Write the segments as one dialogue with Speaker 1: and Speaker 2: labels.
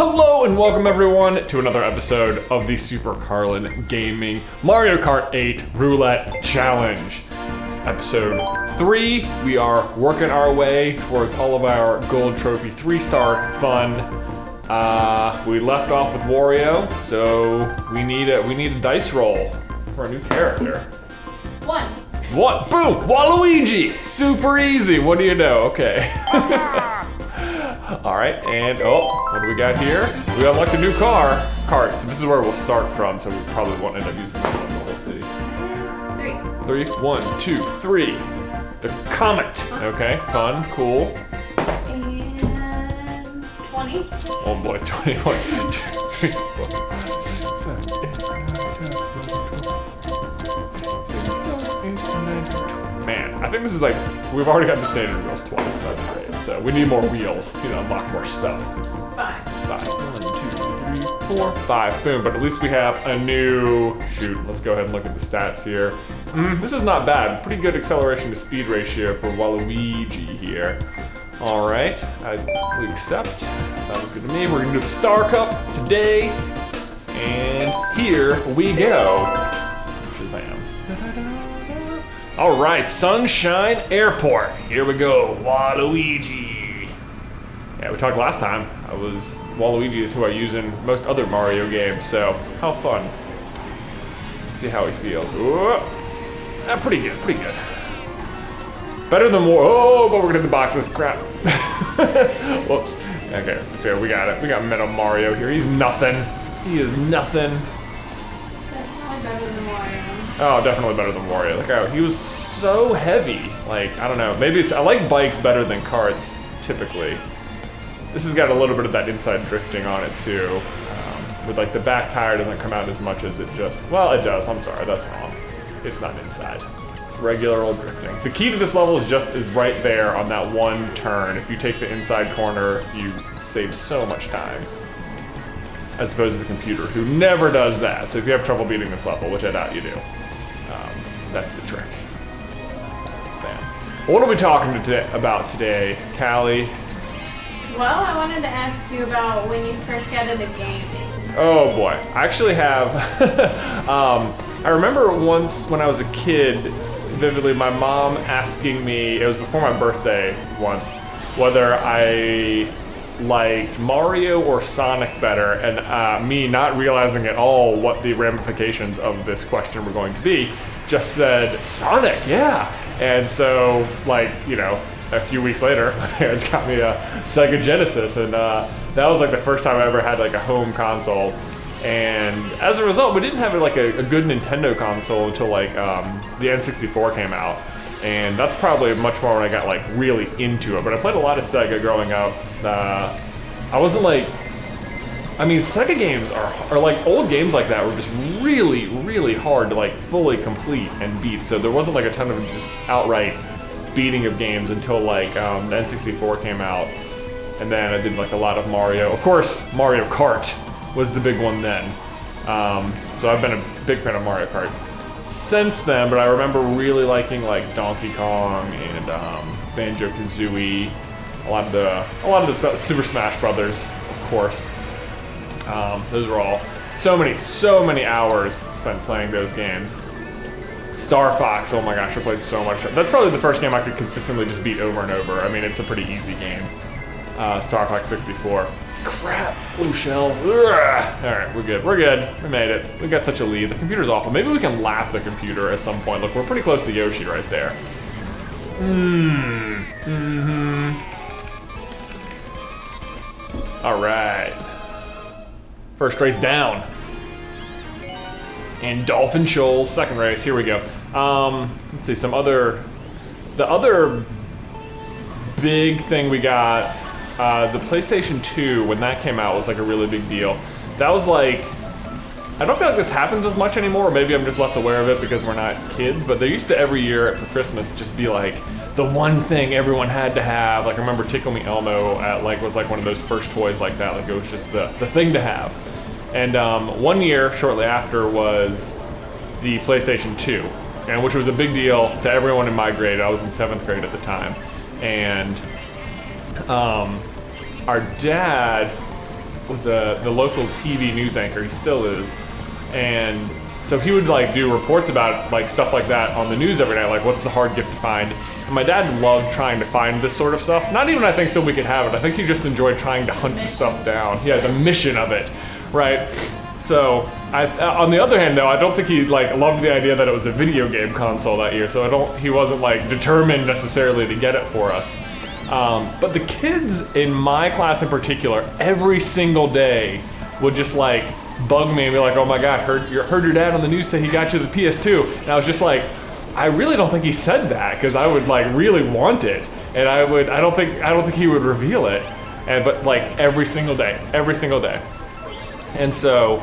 Speaker 1: Hello and welcome everyone to another episode of the Super Carlin Gaming Mario Kart 8 Roulette Challenge. It's episode 3. We are working our way towards all of our gold trophy 3-star fun. We left off with Wario, so we need a dice roll for a new character.
Speaker 2: One.
Speaker 1: Boom! Waluigi! Super easy. What do you know? Okay. All right, and what do we got here? We unlocked a new Kart. So this is where we'll start from, so we probably won't end up using this one, but we'll see.
Speaker 2: 3.
Speaker 1: 3, 1, 2, 3. The Comet. Okay, fun, cool.
Speaker 2: And 20.
Speaker 1: Oh boy, 21, 2, 3, 4, 5, 6, 7, 8, 9, 10, 11, 12. Man, I think this is like, we've already got the standard wheels twice, that's great. So we need more wheels, unlock more stuff.
Speaker 2: 5.
Speaker 1: 5. 1, 2, 3, 4, 5. Boom, but at least we have a new, let's go ahead and look at the stats here. This is not bad. Pretty good acceleration to speed ratio for Waluigi here. All right, we accept. Sounds good to me. We're gonna do the Star Cup today. And here we go. Shazam. All right, Sunshine Airport. Here we go, Waluigi. Yeah, we talked last time. Waluigi is who I use in most other Mario games, so how fun. Let's see how he feels. Pretty good, pretty good. Better than but we're gonna hit the boxes, crap. Whoops. Okay, so we got it. We got Metal Mario here. He's nothing. He is nothing.
Speaker 2: Definitely better than Wario.
Speaker 1: Oh, definitely better than Wario. Look how he was so heavy. Like, I don't know. Maybe I like bikes better than karts, typically. This has got a little bit of that inside drifting on it, too. With like the back tire doesn't come out as much as it well, it does. I'm sorry, that's wrong. It's not inside. It's regular old drifting. The key to this level is right there on that one turn. If you take the inside corner, you save so much time. As opposed to the computer, who never does that. So if you have trouble beating this level, which I doubt you do, that's the trick. Bam. What are we talking about today, Callie?
Speaker 2: Well, I wanted to ask you about when you first got into gaming.
Speaker 1: Oh boy, I actually have. I remember once when I was a kid, vividly, my mom asking me, it was before my birthday once, whether I liked Mario or Sonic better, and me not realizing at all what the ramifications of this question were going to be, just said, Sonic, yeah. And so, a few weeks later, my parents got me a Sega Genesis, and that was like the first time I ever had like a home console. And as a result, we didn't have like a good Nintendo console until like the N64 came out. And that's probably much more when I got like really into it. But I played a lot of Sega growing up. I wasn't like, Sega games are like old games like that were just really, really hard to like fully complete and beat. So there wasn't like a ton of just outright beating of games until like the N64 came out. And then I did like a lot of Mario. Of course, Mario Kart was the big one then. So I've been a big fan of Mario Kart since then, but I remember really liking like Donkey Kong and Banjo-Kazooie, a lot of the Super Smash Brothers, of course. Those were all so many hours spent playing those games. Star Fox, oh my gosh, I played so much. That's probably the first game I could consistently just beat over and over. It's a pretty easy game. Star Fox 64. Crap, blue shells. Ugh. All right, we're good. We made it. We got such a lead. The computer's awful. Maybe we can lap the computer at some point. Look, we're pretty close to Yoshi right there. All right. First race down. And Dolphin Shoals, second race. Here we go. Let's see, the other big thing we got, the PlayStation 2, when that came out, was like a really big deal. That was like, I don't feel like this happens as much anymore, or maybe I'm just less aware of it because we're not kids, but there used to every year for Christmas just be like the one thing everyone had to have. Like I remember Tickle Me Elmo was like one of those first toys like that. Like it was just the thing to have. And 1 year shortly after was the PlayStation 2, and which was a big deal to everyone in my grade. I was in 7th grade at the time. And our dad was the local TV news anchor. He still is, and so he would like do reports about like stuff like that on the news every night, like what's the hard gift to find. And my dad loved trying to find this sort of stuff. Not even I think so we could have it. I think he just enjoyed trying to hunt the stuff down. Yeah, the mission of it, right? So on the other hand, though, I don't think he like loved the idea that it was a video game console that year. So he wasn't like determined necessarily to get it for us. But the kids in my class in particular, every single day would just like bug me and be like, "Oh my God, heard your dad on the news say he got you the PS2." And I was just like, I really don't think he said that, because I would like really want it, and I don't think he would reveal it. But like every single day. And so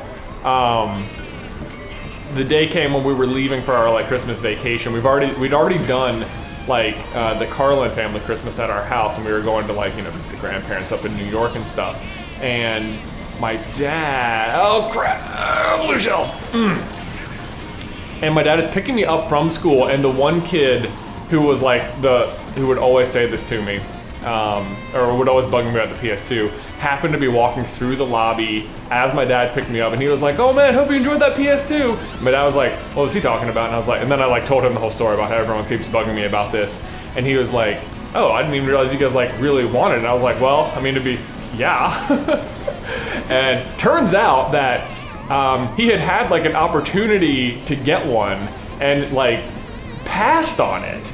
Speaker 1: the day came when we were leaving for our like Christmas vacation. We'd already done like the Carlin family Christmas at our house, and we were going to like visit the grandparents up in New York and stuff. And my dad, oh crap, blue shells. And my dad is picking me up from school, and the one kid who was like who would always say this to me, or would always bug me about the PS2, happened to be walking through the lobby as my dad picked me up, and he was like, "Oh man, hope you enjoyed that PS2." And my dad was like, "What was he talking about?" And I was like, and then I like told him the whole story about how everyone keeps bugging me about this, and he was like, "Oh, I didn't even realize you guys like really wanted it." And I was like, "Well, I mean, yeah." And turns out that he had like an opportunity to get one and like passed on it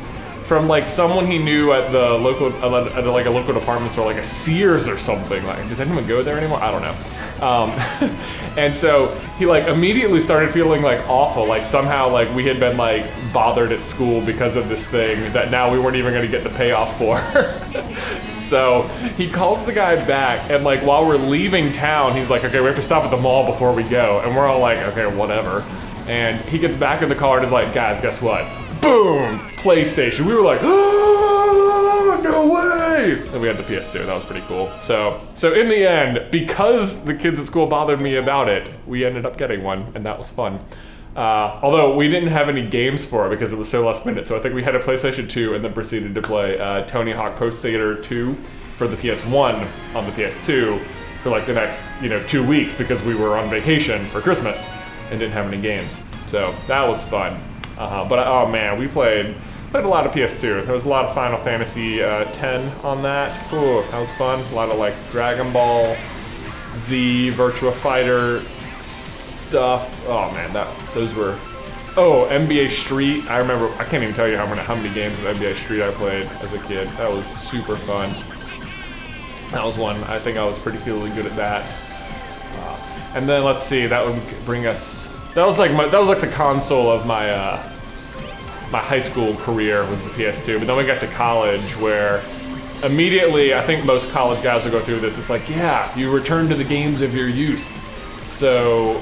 Speaker 1: from like someone he knew at the local at like a local department store, like a Sears or something. Like, does anyone go there anymore? I don't know. And so he like immediately started feeling like awful, like somehow like we had been like bothered at school because of this thing that now we weren't even going to get the payoff for. So he calls the guy back, and like while we're leaving town, he's like, "Okay, we have to stop at the mall before we go." And we're all like, "Okay, whatever." And he gets back in the car and is like, "Guys, guess what? Boom! PlayStation." We were like, "Oh, no way!" And we had the PS2. That was pretty cool. So in the end, because the kids at school bothered me about it, we ended up getting one, and that was fun. Although we didn't have any games for it because it was so last minute. So I think we had a PlayStation 2 and then proceeded to play Tony Hawk Pro Skater 2 for the PS1 on the PS2 for like the next 2 weeks, because we were on vacation for Christmas and didn't have any games. So that was fun. But oh man, we played a lot of PS2. There was a lot of Final Fantasy X on that. Ooh, that was fun. A lot of like Dragon Ball Z, Virtua Fighter stuff. Oh man, those were. Oh, NBA Street. I remember. I can't even tell you how many games of NBA Street I played as a kid. That was super fun. That was one. I think I was particularly good at that. And then let's see. That would bring us. That was like the console of my my high school career was the PS2. But then we got to college, where immediately, I think most college guys will go through this. It's like, yeah, you return to the games of your youth. So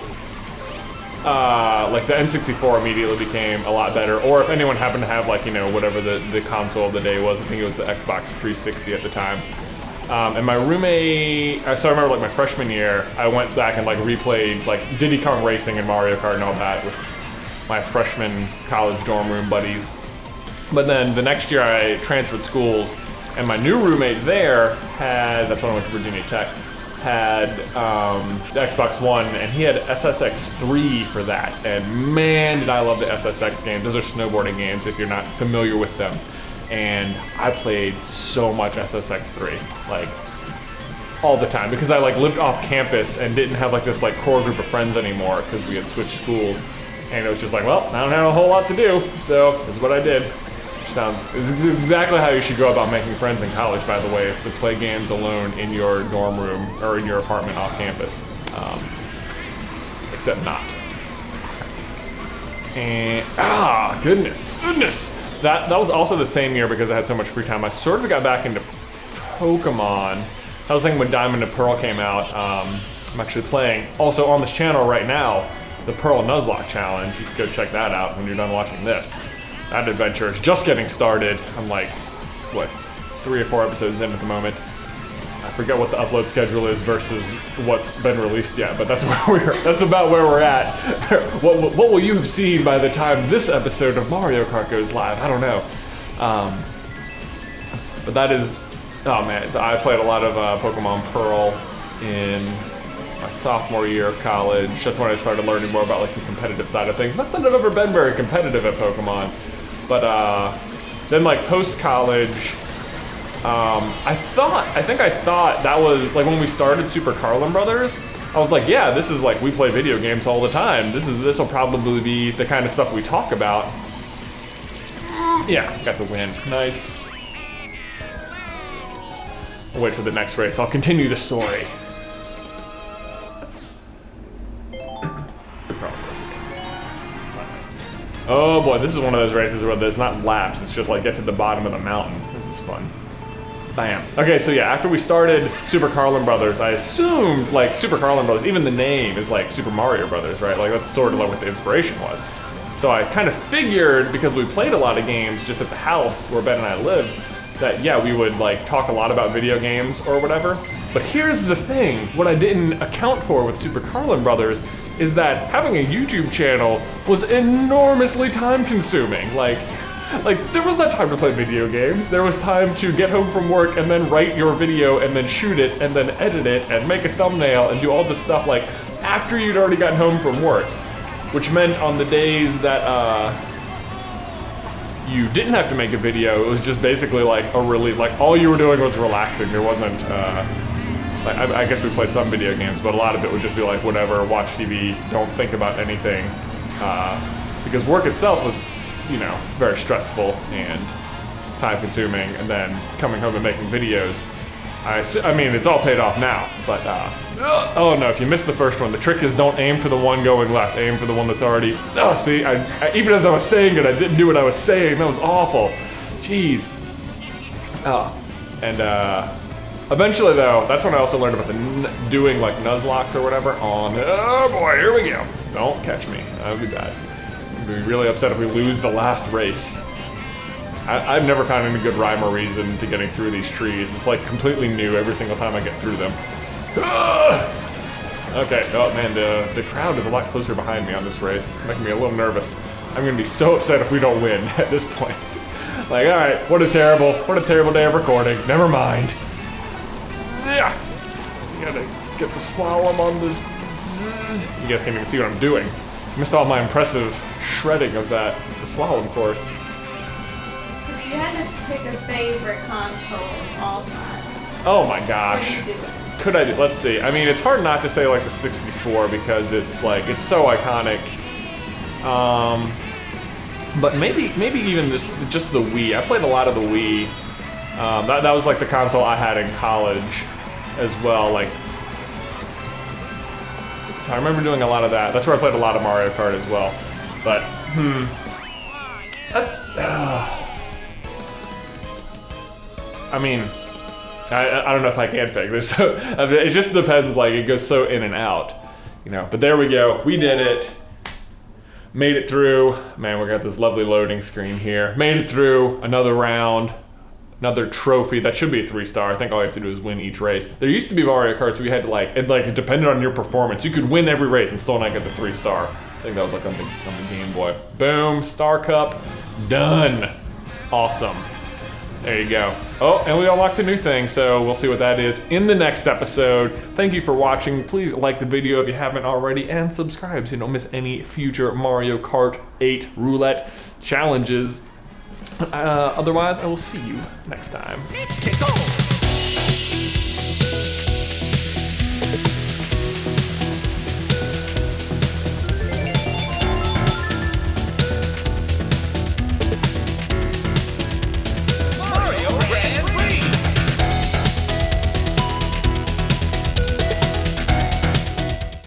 Speaker 1: like the N64 immediately became a lot better. Or if anyone happened to have like, whatever the console of the day was, I think it was the Xbox 360 at the time. And my roommate, so I remember like my freshman year, I went back and like replayed like Diddy Kong Racing and Mario Kart and all that with my freshman college dorm room buddies. But then the next year I transferred schools, and my new roommate there that's when I went to Virginia Tech, had the Xbox One, and he had SSX3 for that. And man, did I love the SSX games. Those are snowboarding games if you're not familiar with them. And I played so much SSX3, like all the time, because I like lived off campus and didn't have like this like core group of friends anymore because we had switched schools. And it was just like, well, I don't have a whole lot to do, so this is what I did. It's exactly how you should go about making friends in college, by the way, is to play games alone in your dorm room or in your apartment off campus. Except not. And, goodness. That was also the same year, because I had so much free time. I sort of got back into Pokemon. I was thinking when Diamond and Pearl came out, I'm actually playing, also on this channel right now, the Pearl Nuzlocke Challenge. You can go check that out when you're done watching this. That adventure is just getting started. I'm like, 3 or 4 episodes in at the moment. I forget what the upload schedule is versus what's been released yet, but that's about where we're at. What will you have seen by the time this episode of Mario Kart goes live? I don't know. But that is, oh man, so I played a lot of Pokemon Pearl in sophomore year of college. That's when I started learning more about like the competitive side of things. Not that I've ever been very competitive at Pokemon, but then like post-college, I think I thought that was like when we started Super Carlin Brothers. I was like, yeah, this is like, we play video games all the time. This will probably be the kind of stuff we talk about. Yeah, got the win. Nice. I'll wait for the next race. I'll continue the story. Oh boy, this is one of those races where there's not laps. It's just like get to the bottom of the mountain. This is fun. Bam. Okay, so yeah, after we started Super Carlin Brothers, I assumed like Super Carlin Brothers, even the name is like Super Mario Brothers, right? Like that's sort of like what the inspiration was. So I kind of figured, because we played a lot of games just at the house where Ben and I lived, that yeah, we would like talk a lot about video games or whatever. But here's the thing, what I didn't account for with Super Carlin Brothers is that having a YouTube channel was enormously time consuming. Like there was not time to play video games. There was time to get home from work and then write your video and then shoot it and then edit it and make a thumbnail and do all this stuff like after you'd already gotten home from work. Which meant on the days that you didn't have to make a video, it was just basically like a relief. Like all you were doing was relaxing. There wasn't, like, I guess we played some video games, but a lot of it would just be like whatever, watch TV, don't think about anything. Because work itself was, you know, very stressful and time consuming, and then coming home and making videos. I mean, it's all paid off now, but oh no, if you missed the first one, the trick is don't aim for the one going left, aim for the one that's already, oh see, I even as I was saying it, I didn't do what I was saying, that was awful. Jeez. And eventually though, that's when I also learned about the doing like Nuzlocke or whatever on, oh boy, here we go. Don't catch me, that would be bad. I'd be really upset if we lose the last race. I've never found any good rhyme or reason to getting through these trees. It's like completely new every single time I get through them. Okay, oh man, the crowd is a lot closer behind me on this race. It's making me a little nervous. I'm gonna be so upset if we don't win at this point. Like, all right, what a terrible day of recording. Never mind. Yeah, you gotta get the slalom on the. You guys can't even see what I'm doing. Missed all my impressive shredding of the slalom course.
Speaker 2: If you had to pick a favorite console of all time,
Speaker 1: oh my gosh.
Speaker 2: what would you do?
Speaker 1: Could I do, let's see. I mean, it's hard not to say like the 64 because it's like, it's so iconic. But maybe even just the Wii. I played a lot of the Wii. That was like the console I had in college as well. Like, so I remember doing a lot of that. That's where I played a lot of Mario Kart as well. But, that's, I mean, I don't know if I can pick this. So I mean, it just depends, like it goes so in and out, you know. But there we go, we did it. Made it through. Man, we got this lovely loading screen here. Made it through another round, another trophy. That should be a 3-star. I think all you have to do is win each race. There used to be Mario Karts where you had to it depended on your performance. You could win every race and still not get the 3-star. I think that was like on the Game Boy. Boom, Star Cup, done. Awesome. There you go. Oh, and we unlocked a new thing, so we'll see what that is in the next episode. Thank you for watching. Please like the video if you haven't already, and subscribe so you don't miss any future Mario Kart 8 Roulette challenges. Otherwise, I will see you next time.